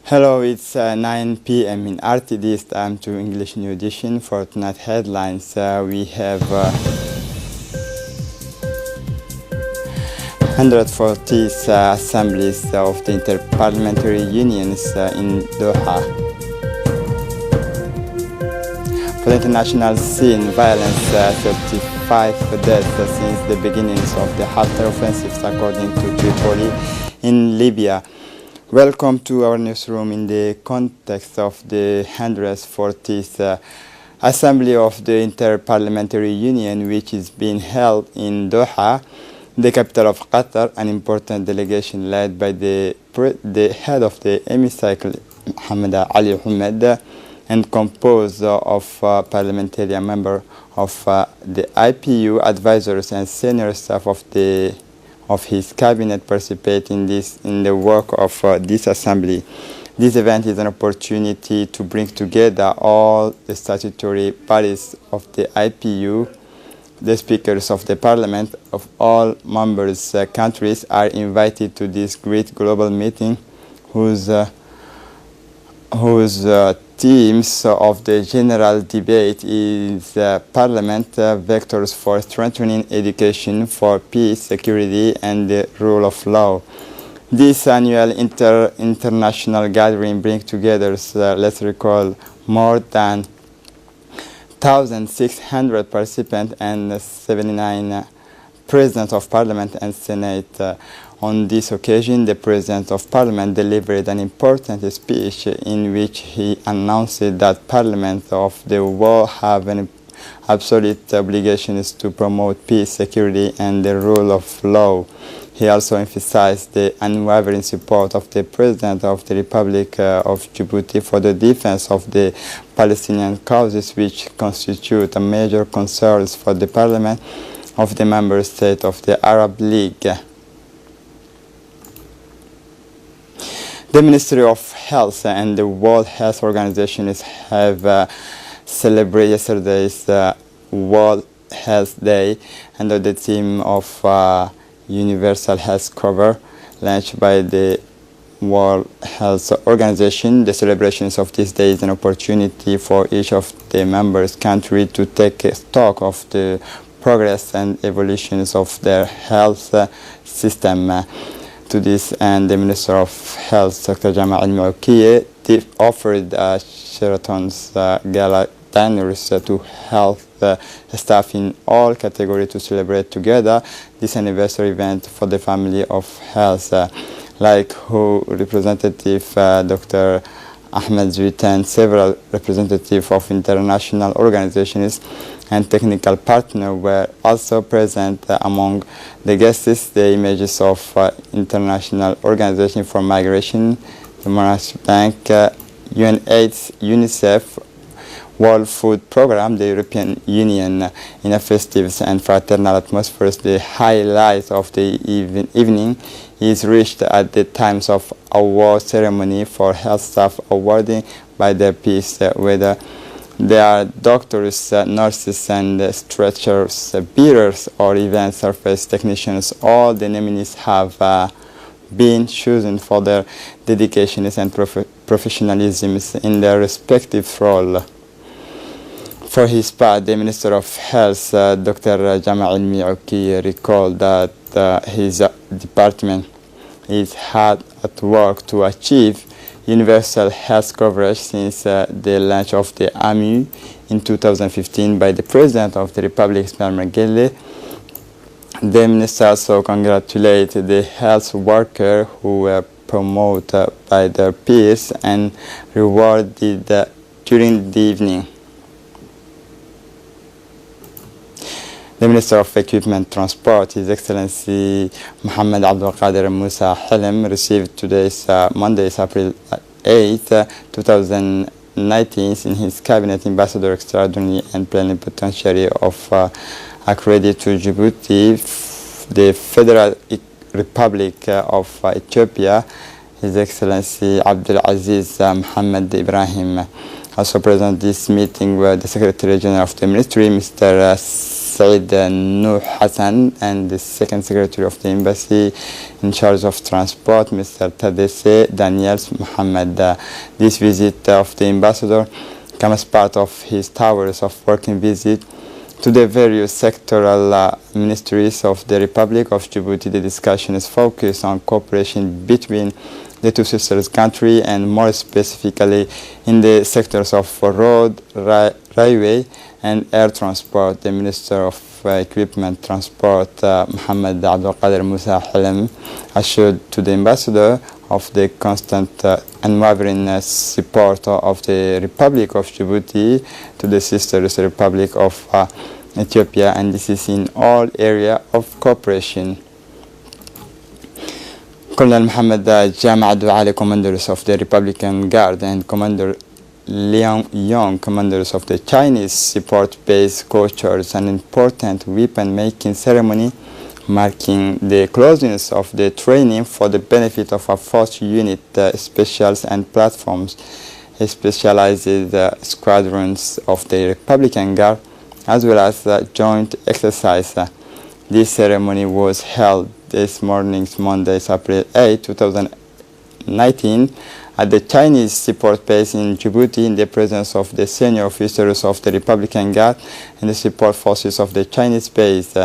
Hello, it's 9 p.m. in RTD. It's time to English New Edition. For tonight headlines, we have 140th assemblies of the Interparliamentary Unions in Doha. For the international scene, violence, 35 deaths since the beginnings of the Haftar offensives, according to Tripoli in Libya. Welcome to our newsroom in the context of the 140th Assembly of the Interparliamentary Union, which is being held in Doha, the capital of Qatar. An important delegation led by the head of the hemicycle, Mohammed Ali Ahmed, and composed of parliamentarian members of the IPU, advisors and senior staff of his cabinet participate in the work of this assembly. This event is an opportunity to bring together all the statutory bodies of the IPU. The speakers of the parliament of all members countries are invited to this great global meeting, whose themes of the general debate is Parliament vectors for strengthening education for peace, security, and the rule of law. This annual international gathering brings together, let's recall, more than 1,600 participants and 79 presidents of Parliament and Senate. On this occasion, the President of Parliament delivered an important speech in which he announced that Parliaments of the world have an absolute obligations to promote peace, security, and the rule of law. He also emphasized the unwavering support of the President of the Republic of Djibouti for the defense of the Palestinian causes, which constitute a major concern for the Parliament of the member states of the Arab League. The Ministry of Health and the World Health Organization have celebrated yesterday's World Health Day under the theme of Universal Health Cover, launched by the World Health Organization. The celebrations of this day is an opportunity for each of the members' countries to take stock of the progress and evolutions of their health system. To this end, the Minister of Health, Dr. Jamal Al-Maukiye, offered Sheraton's gala dinners to health staff in all categories to celebrate together this anniversary event for the family of health. Like WHO representative Dr. Ahmed Zwitan, several representatives of international organizations and technical partners were also present. Among the guests, the images of International Organization for Migration, the Monetary Bank, UNAIDS, UNICEF, World Food Program, the European Union, in a festive and fraternal atmosphere. The highlight of the evening is reached at the times of award ceremony for health staff awarding by their peers, whether they are doctors, nurses, and stretchers bearers, or even surface technicians. All the nominees have been chosen for their dedication and professionalism in their respective role. For his part, the Minister of Health, Dr. Jamal Al-Maukiye, recalled that his department is hard at work to achieve universal health coverage since the launch of the AMU in 2015 by the President of the Republic, Ismail Margele. The Minister also congratulated the health workers who were promoted by their peers and rewarded during the evening. The Minister of Equipment Transport, His Excellency Mohammed Abdul Qadir Musa Hilm, received today's Monday, April 8, 2019, in his cabinet Ambassador Extraordinary and Plenipotentiary of accredited to Djibouti, the Federal Republic of Ethiopia, His Excellency Abdul Aziz Mohammed Ibrahim. Also present at this meeting were the Secretary General of the Ministry, Mr. Said Noor Hassan, and the second secretary of the embassy in charge of transport, Mr. Tadesse Daniels Mohammed. This visit of the ambassador comes as part of his hours of working visit to the various sectoral ministries of the Republic of Djibouti. The discussion is focused on cooperation between the two sisters countries, and more specifically in the sectors of road, railway and air transport. The Minister of Equipment Transport, Mohammed Abdul Qadir Musa Halim, assured to the ambassador of the constant unwavering support of the Republic of Djibouti to the sisters Republic of Ethiopia, and this is in all areas of cooperation. Colonel Mohammed Jama' Douale, commanders of the Republican Guard, and Commander Liang Yong, commanders of the Chinese support base, co-chairs an important weapon-making ceremony marking the closeness of the training for the benefit of a force unit, specials and platforms, specialized squadrons of the Republican Guard, as well as joint exercise. This ceremony was held this morning, Monday, April 8, 2019, at the Chinese support base in Djibouti, in the presence of the senior officers of the Republican Guard and the support forces of the Chinese base.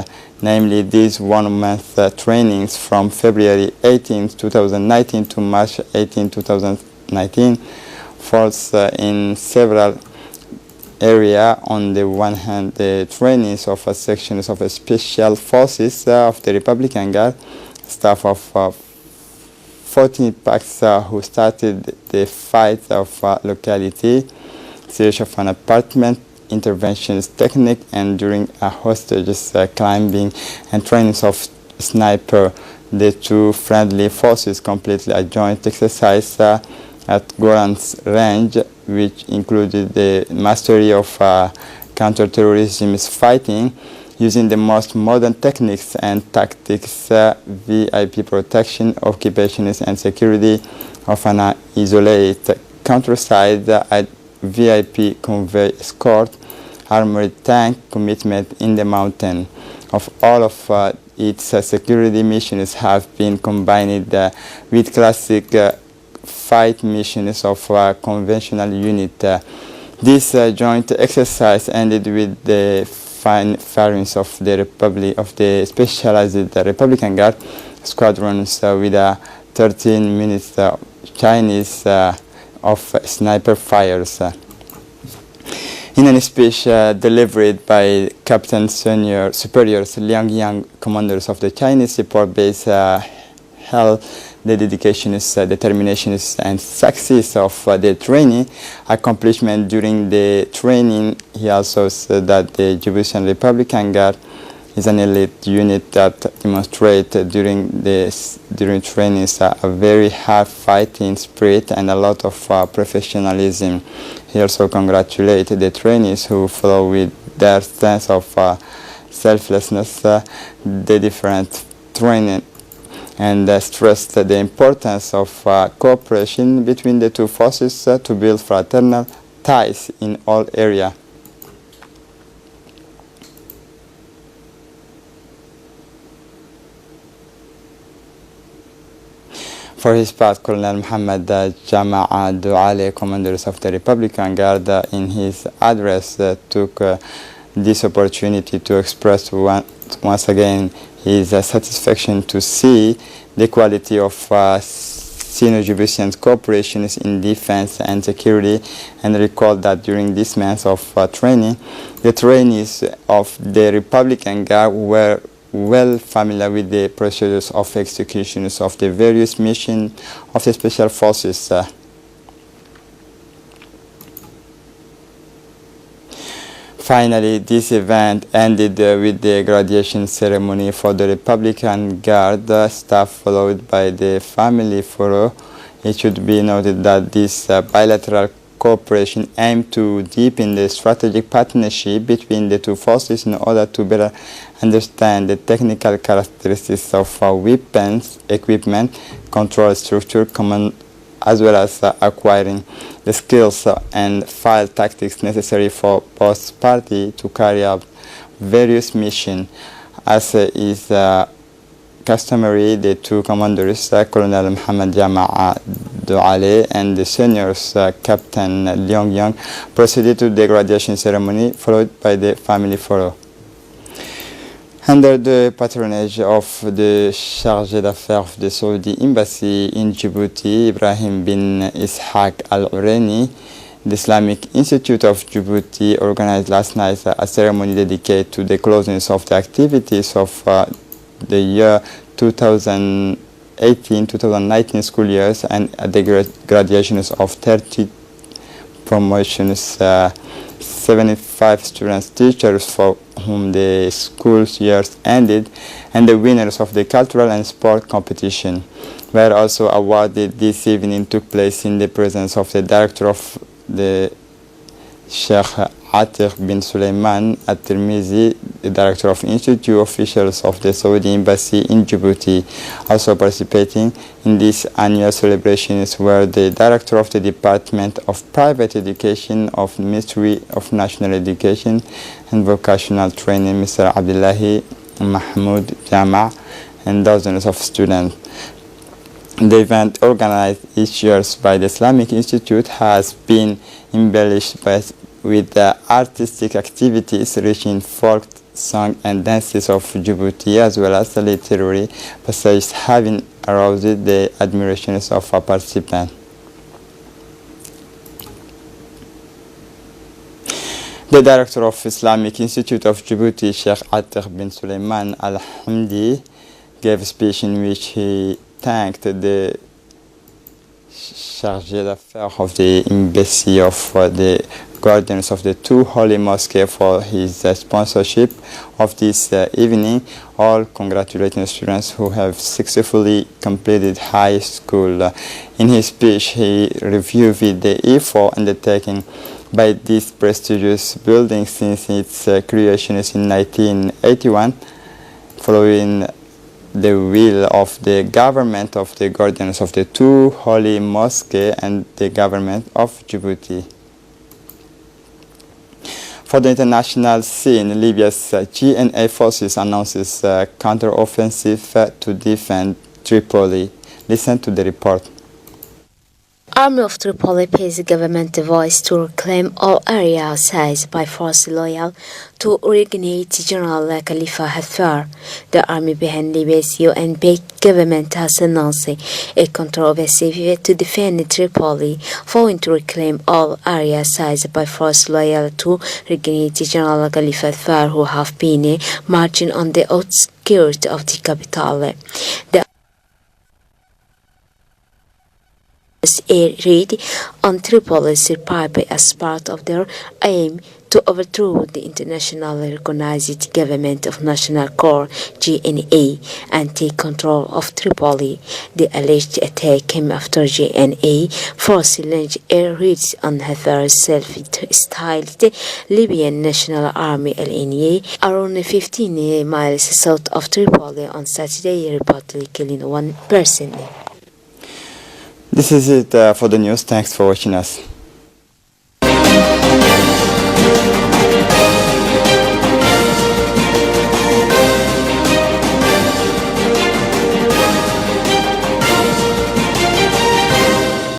Namely, these one-month trainings from February 18, 2019 to March 18, 2019 falls in several areas. On the one hand, the trainings of sections of special forces of the Republican Guard, staff of 14 packs who started the fight of locality, search of an apartment, interventions technique, and during a hostages climbing and trainings of sniper. The two friendly forces completed a joint exercise at Goran's range, which included the mastery of counter-terrorism fighting using the most modern techniques and tactics, VIP protection, occupations and security of an isolated countryside, a VIP convoy escort, armored tank, commitment in the mountain. Of all of its security missions have been combined with classic fight missions of conventional unit. This joint exercise ended with the firings of the specialized Republican Guard squadrons with 13 minutes Chinese of sniper fires. In a speech delivered by Captain Superiors Liang Yang, commanders of the Chinese support base, held the dedication, determination, and success of the training accomplishment during the training. He also said that the Djiboutian Republican Guard is an elite unit that demonstrates during trainings a very hard fighting spirit and a lot of professionalism. He also congratulated the trainees who follow with their sense of selflessness the different training, and stressed the importance of cooperation between the two forces to build fraternal ties in all areas. For his part, Colonel Mohammed Jama' Douale, commanders of the Republican Guard, in his address took this opportunity to express once again his satisfaction to see the quality of Sino-Djiboutian cooperation in defense and security, and recall that during this month of training, the trainees of the Republican Guard were well familiar with the procedures of executions of the various missions of the special forces. Finally, this event ended with the graduation ceremony for the Republican Guard staff, followed by the family photo. It should be noted that this bilateral cooperation aimed to deepen the strategic partnership between the two forces in order to better understand the technical characteristics of weapons, equipment, control structure, command, as well as acquiring the skills and file tactics necessary for both parties to carry out various missions. As is customary, the two commanders, Colonel Mohammed Jama'a Douale and the seniors, Captain Liang Yang, proceeded to the graduation ceremony, followed by the family photo. Under the patronage of the Chargé d'Affaires of the Saudi Embassy in Djibouti, Ibrahim bin Ishaq Al-Urani, the Islamic Institute of Djibouti organized last night a ceremony dedicated to the closing of the activities of the year 2018-2019 school years and the graduations of 30 promotions, 75 students, teachers for whom the school years ended, and the winners of the cultural and sport competition were also awarded. This evening took place in the presence of the director of the Sheikh Atiq bin Sulaiman at-Tirmizi, the director of Institute, officials of the Saudi Embassy in Djibouti. Also participating in this annual celebrations were the director of the Department of Private Education of Ministry of National Education and Vocational Training, Mr. Abdullahi Mahmoud Jama, and dozens of students. The event, organized each year by the Islamic Institute, has been embellished with artistic activities reaching folk song and dances of Djibouti, as well as literary passages having aroused the admirations of participants. The director of Islamic Institute of Djibouti, Sheikh Atiq bin Sulaiman Al-Hamdi, gave a speech in which he thanked the Chargé d'Affaires of the Embassy of the guardians of the two holy mosques for his sponsorship of this evening. All congratulating students who have successfully completed high school. In his speech, he reviewed the effort undertaken by this prestigious building since its creation in 1981, following the will of the government of the guardians of the two holy mosques and the government of Djibouti. For the international scene, Libya's GNA forces announces counter-offensive to defend Tripoli. Listen to the report. Army of Tripoli pays the government a voice to reclaim all areas seized by forces loyal to originate General Khalifa Haftar. The army behind Libya's UN-backed government has announced a counter-offensive to defend Tripoli, following to reclaim all areas seized by forces loyal to originate General Khalifa Haftar, who have been marching on the outskirts of the capital. The air raid on Tripoli survived as part of their aim to overthrow the internationally recognized government of National Corps (GNA) and take control of Tripoli. The alleged attack came after GNA forces launched air raids on Haftar's self-styled Libyan National Army (LNA) around 15 miles south of Tripoli on Saturday, reportedly killing one person. This is it for the news. Thanks for watching us.